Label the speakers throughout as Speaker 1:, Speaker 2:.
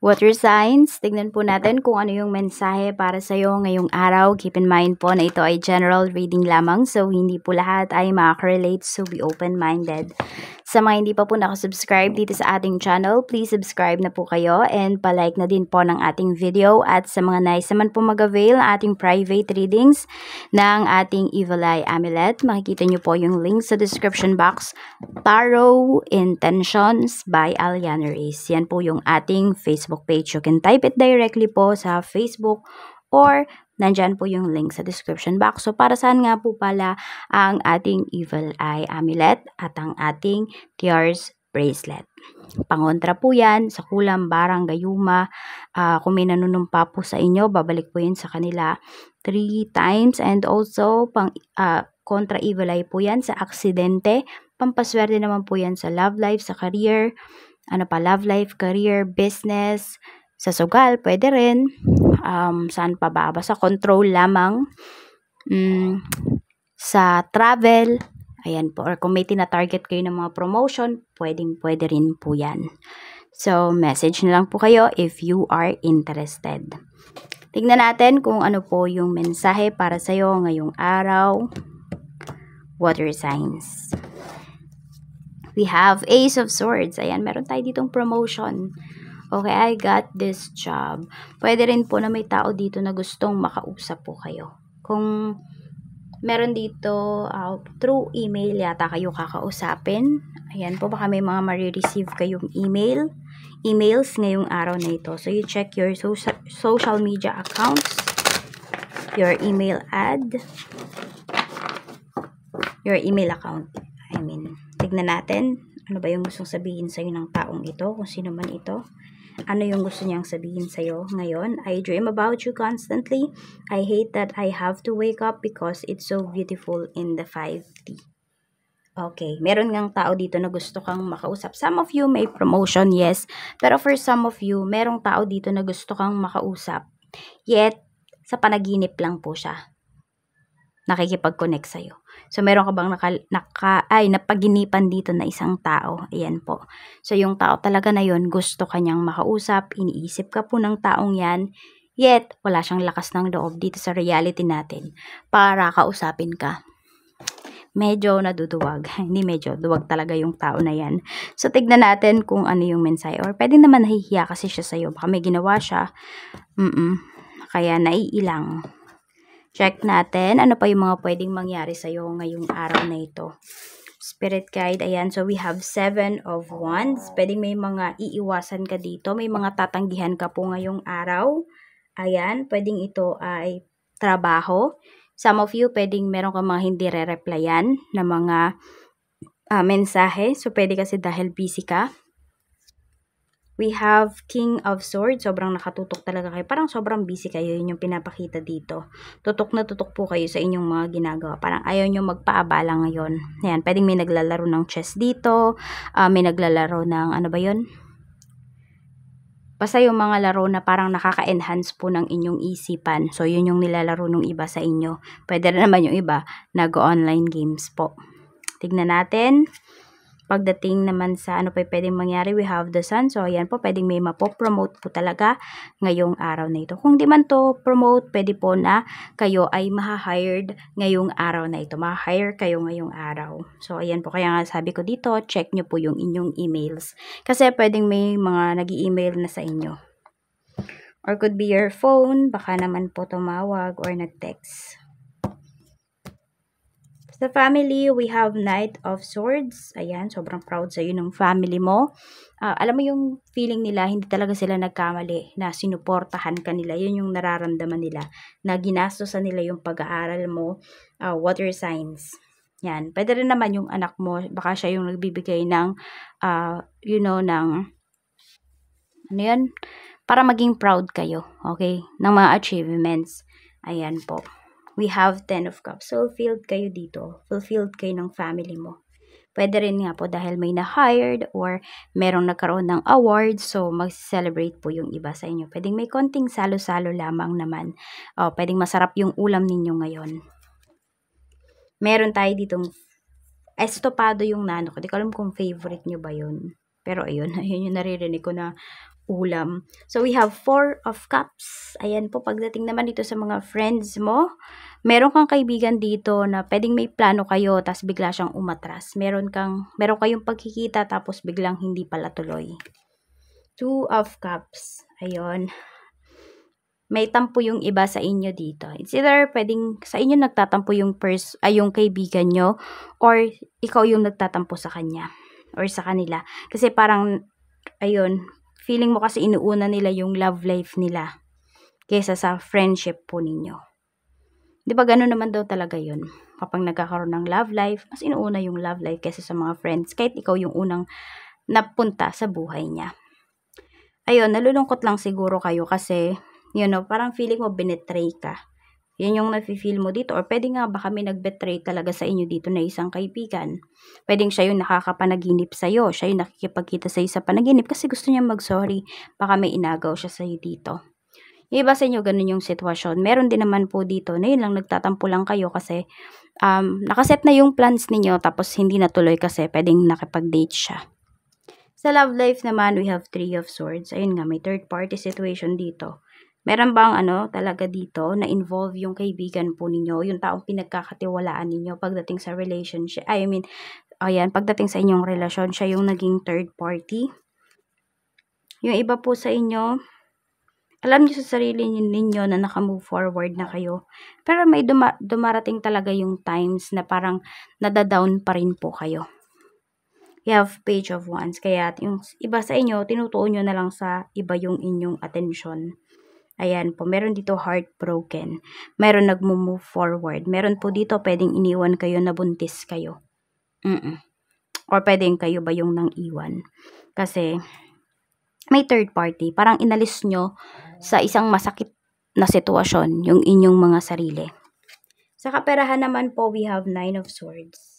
Speaker 1: Water signs, tignan po natin kung ano yung mensahe para sa'yo ngayong araw. Keep in mind po na ito ay general reading lamang, so hindi po lahat ay makaka-relate, so be open-minded. Sa mga hindi pa po nakasubscribe dito sa ating channel, please subscribe na po kayo and palike na din po ng ating video. At sa mga nais naman po mag-avail ating private readings ng ating Evil Eye Amulet, makikita nyo po yung link sa description box. Tarot Intentions by Aliana Reyes. Yan po yung ating Facebook page. You can type it directly po sa Facebook or nandyan po yung link sa description box. So, para saan nga po pala ang ating Evil Eye Amulet at ang ating Tears Bracelet? Pangontra po yan sa kulam, barang, gayuma. Kung may nanunumpa po sa inyo, babalik po yun sa kanila 3 times. And also, kontra Evil Eye po yan sa aksidente. Pampaswerte naman po yan sa love life, sa career, love life, career, business, sa sugal, pwede rin. Saan pa ba? Sa control lamang, sa travel, ayan po. Or kung may tina-target kayo ng mga promotion, pwede rin po yan. So, message na lang po kayo if you are interested. Tignan natin kung ano po yung mensahe para sa'yo ngayong araw. Water signs. We have Ace of Swords. Ayan, meron tayo ditong promotion. Okay, I got this job. Pwede rin po na may tao dito na gustong makausap po kayo. Kung meron dito, through email yata kayo kakausapin. Ayan po, baka may mga marireceive kayong emails ngayong araw na ito. So, you check your social media accounts, your email account. Tignan natin, ano ba yung gustong sabihin sa'yo ng taong ito, kung sino man ito. Ano yung gusto niyang sabihin sa'yo ngayon? I dream about you constantly. I hate that I have to wake up because it's so beautiful in the 5D. Okay, meron ngang tao dito na gusto kang makausap. Some of you may promotion, yes. Pero for some of you, merong tao dito na gusto kang makausap. Yet, sa panaginip lang po siya nakikipag-connect sa'yo. So, meron ka bang napaginipan dito na isang tao? Ayan po. So, yung tao talaga na yun, gusto kanyang makausap, iniisip ka po ng taong yan, yet, wala siyang lakas ng loob dito sa reality natin para kausapin ka. Medyo naduduwag. Hindi medyo, duwag talaga yung tao na yan. So, tignan natin kung ano yung mensahe. Or, pwede naman nahihiya kasi siya sa'yo. Baka may ginawa siya. Kaya, naiilang. Check natin, ano pa yung mga pwedeng mangyari sa'yo ngayong araw na ito. Spirit guide, ayan. So, we have 7 of Wands. Pwedeng may mga iiwasan ka dito. May mga tatanggihan ka po ngayong araw. Ayan, pwedeng ito ay trabaho. Some of you, pwedeng meron ka mga hindi re-replyan na mga mensahe. So, pwede kasi dahil busy ka. We have King of Swords. Sobrang nakatutok talaga kayo. Parang sobrang busy kayo. Yun yung pinapakita dito. Tutok na tutok po kayo sa inyong mga ginagawa. Parang ayaw nyo magpaabala ngayon. Ayan, pwedeng may naglalaro ng chess dito. May naglalaro ng, ano ba yun? Basta yung mga laro na parang nakaka-enhance po ng inyong isipan. So, yun yung nilalaro ng iba sa inyo. Pwede rin naman yung iba nag-online games po. Tignan natin. Pagdating naman sa ano pa pwedeng mangyari, we have the Sun. So, ayan po, pwedeng may mapopromote po talaga ngayong araw na ito. Kung di man to promote, pwede po na kayo ay maha-hired ngayong araw na ito. Maha-hire kayo ngayong araw. So, ayan po. Kaya nga sabi ko dito, check nyo po yung inyong emails. Kasi pwedeng may mga nag-i-email na sa inyo. Or could be your phone. Baka naman po tumawag or nag-text. Sa family, we have Knight of Swords. Ayan, sobrang proud sa'yo ng family mo. Alam mo yung feeling nila, hindi talaga sila nagkamali na sinuportahan ka nila. Yun yung nararamdaman nila, na ginastosan nila yung pag-aaral mo. Water signs. Yan. Pwede rin naman yung anak mo, baka siya yung nagbibigay ng, ng, ano yan? Para maging proud kayo, okay? Ng mga achievements. Ayan po. We have 10 of Cups. Fulfilled kayo dito. Fulfilled kayo ng family mo. Pwede rin nga po dahil may na-hired or merong nagkaroon ng award. So, mag-celebrate po yung iba sa inyo. Pwedeng may konting salo-salo lamang naman. Pwedeng masarap yung ulam ninyo ngayon. Meron tayo ditong estopado yung nano ko. Di ko alam kung favorite nyo ba yun. Pero ayun, ayun yung naririnig ko na ulam. So, we have 4 of Cups. Ayan po, pagdating naman dito sa mga friends mo, meron kang kaibigan dito na pwedeng may plano kayo, tapos bigla siyang umatras. Meron kayong pagkikita, tapos biglang hindi pala tuloy. 2 of Cups. Ayun. May tampo yung iba sa inyo dito. It's either pwedeng sa inyo nagtatampo yung yung kaibigan nyo, or ikaw yung nagtatampo sa kanya or sa kanila. Kasi parang, ayun, feeling mo kasi inuuna nila yung love life nila kaysa sa friendship po ninyo. Di ba gano'n naman daw talaga yun? Kapag nagkakaroon ng love life, mas inuuna yung love life kaysa sa mga friends, kahit ikaw yung unang napunta sa buhay niya. Ayun, nalulungkot lang siguro kayo kasi, parang feeling mo binetray ka. Yan yung nafe-feel mo dito. Or pwede nga ba kami nag-betray talaga sa inyo dito na isang kaibigan? Pwedeng siya yung nakakapanaginip sa'yo. Siya yung nakikipagkita sa'yo sa panaginip kasi gusto niya mag-sorry. Baka may inagaw siya sa'yo dito. Yung iba sa inyo, ganun yung sitwasyon. Meron din naman po dito na yun lang, nagtatampo lang kayo kasi nakaset na yung plans ninyo tapos hindi natuloy kasi pwedeng nakipag-date siya. Sa love life naman, we have 3 of Swords. Ayun nga, may third party situation dito. Meron bang talaga dito na involve yung kaibigan po ninyo, yung taong pinagkakatiwalaan ninyo pagdating sa relationship? Pagdating sa inyong relasyon, siya yung naging third party. Yung iba po sa inyo, alam niyo sa sarili ninyo na naka-move forward na kayo. Pero may dumarating talaga yung times na parang nadadown pa rin po kayo. You have Page of Wands. Kaya yung iba sa inyo, tinutuon nyo na lang sa iba yung inyong atensyon. Ayan po, meron dito heartbroken. Meron nagmo-move forward. Meron po dito pwedeng iniwan kayo na buntis kayo. Or pwedeng kayo ba yung nang iwan. Kasi may third party. Parang inalis nyo sa isang masakit na sitwasyon yung inyong mga sarili. Sa kaperahan naman po, we have 9 of Swords.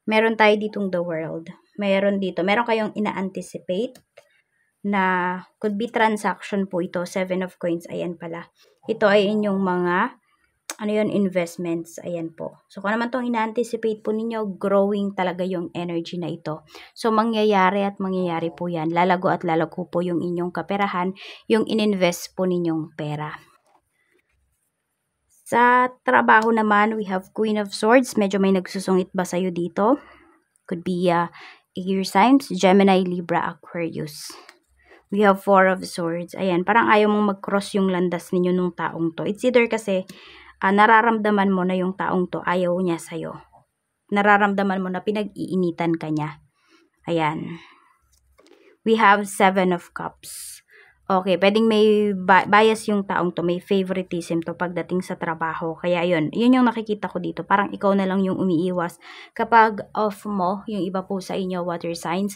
Speaker 1: Meron tayo ditong the World. Meron kayong ina-anticipate na could be transaction po ito. 7 of Coins, ayan pala. Ito ay inyong mga investments, ayan po. So, kung naman itong ina-anticipate po ninyo, growing talaga yung energy na ito. So, mangyayari po yan. Lalago at lalago po yung inyong kaperahan, yung ininvest po ninyong pera. Sa trabaho naman, we have Queen of Swords. Medyo may nagsusungit ba sa'yo dito? Could be air signs, Gemini, Libra, Aquarius. We have 4 of Swords. Ayan, parang ayaw mong mag-cross yung landas ninyo nung taong to. It's either kasi nararamdaman mo na yung taong to ayaw niya sa'yo. Nararamdaman mo na pinag-iinitan ka niya. Ayan. We have 7 of Cups. Okay, pwedeng may bias yung taong to, may favoritism to pagdating sa trabaho. Kaya yun yung nakikita ko dito. Parang ikaw na lang yung umiiwas. Kapag off mo, yung iba po sa inyo, water signs,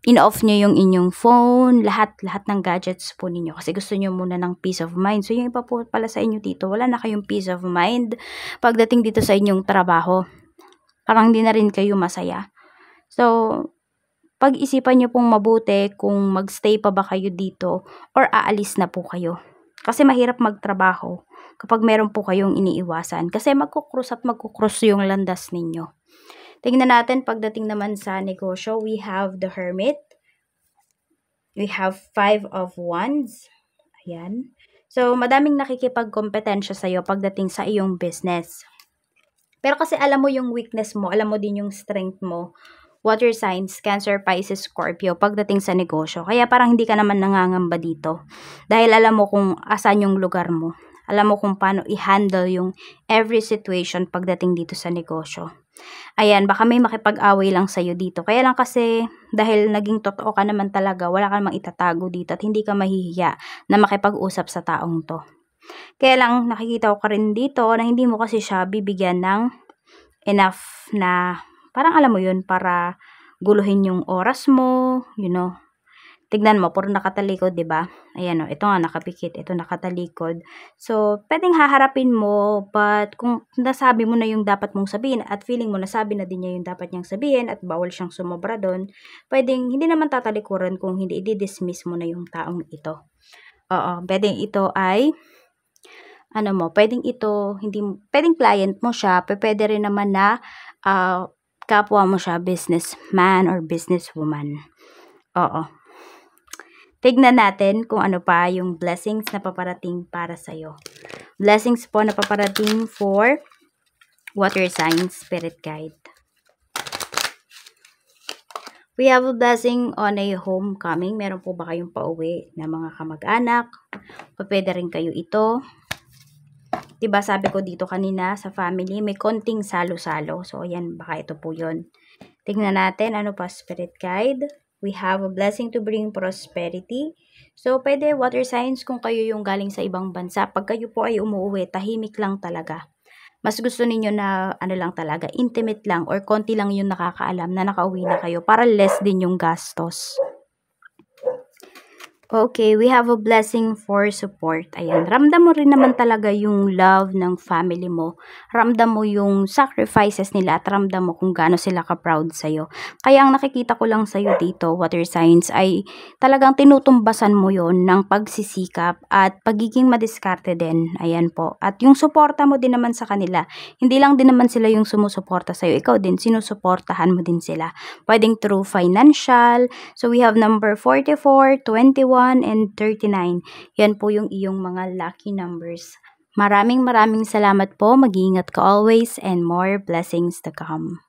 Speaker 1: in-off nyo yung inyong phone, lahat ng gadgets po ninyo. Kasi gusto nyo muna ng peace of mind. So, yung iba po pala sa inyo dito, wala na kayong peace of mind pagdating dito sa inyong trabaho. Parang hindi na rin kayo masaya. So, pag-isipan nyo pong mabuti kung magstay pa ba kayo dito or aalis na po kayo. Kasi mahirap magtrabaho kapag meron po kayong iniiwasan. Kasi magkukross yung landas ninyo. Tingnan natin pagdating naman sa negosyo. We have the Hermit. We have 5 of Wands. Ayan. So, madaming nakikipagkompetensya sa'yo pagdating sa iyong business. Pero kasi alam mo yung weakness mo, alam mo din yung strength mo. Water signs, Cancer, Pisces, Scorpio, pagdating sa negosyo. Kaya parang hindi ka naman nangangamba dito. Dahil alam mo kung asan yung lugar mo. Alam mo kung paano i-handle yung every situation pagdating dito sa negosyo. Ayan, baka may makipag-away lang sa'yo dito. Kaya lang kasi, dahil naging totoo ka naman talaga, wala ka namang itatago dito at hindi ka mahihiya na makipag-usap sa taong to. Kaya lang, nakikita ko ka rin dito na hindi mo kasi siya bibigyan ng enough na parang alam mo yun, para guluhin yung oras mo, Tignan mo, puro nakatalikod, diba? Ayan ito nga nakapikit, ito nakatalikod. So, pwedeng haharapin mo, but kung nasabi mo na yung dapat mong sabihin at feeling mo nasabi na din niya yung dapat niyang sabihin at bawal siyang sumobra doon, pwedeng hindi naman tatalikuran kung hindi i-dismiss mo na yung taong ito. Oo, pwedeng ito ay pwedeng client mo siya, pwede rin naman na kapwa mo siya businessman or businesswoman. Oo. tignan natin kung ano pa yung blessings na paparating para sa'yo. Blessings po na paparating for water signs, spirit guide. We have a blessing on a homecoming. Meron po ba kayong pauwi na mga kamag-anak? Pwede rin kayo ito. Diba sabi ko dito kanina sa family, may konting salo-salo. So, ayan, baka ito po yun. Tingnan natin, ano pa spirit guide. We have a blessing to bring prosperity. So, pwede water signs kung kayo yung galing sa ibang bansa. Pag kayo po ay umuwi, tahimik lang talaga. Mas gusto ninyo na ano lang talaga, intimate lang or konti lang yung nakakaalam na nakauwi na kayo para less din yung gastos. Okay, we have a blessing for support. Ayan, ramdam mo rin naman talaga yung love ng family mo. Ramdam mo yung sacrifices nila at ramdam mo kung gaano sila ka-proud sa'yo. Kaya ang nakikita ko lang sa'yo dito, water signs, ay talagang tinutumbasan mo yon ng pagsisikap at pagiging madiskarte din. Ayan po. At yung suporta mo din naman sa kanila. Hindi lang din naman sila yung sumusuporta sa'yo. Ikaw din, sinusuportahan mo din sila. Pwedeng through financial. So, we have number 44, 21, and 39. Yan po yung iyong mga lucky numbers. Maraming salamat po. Mag-iingat ka always and more blessings to come.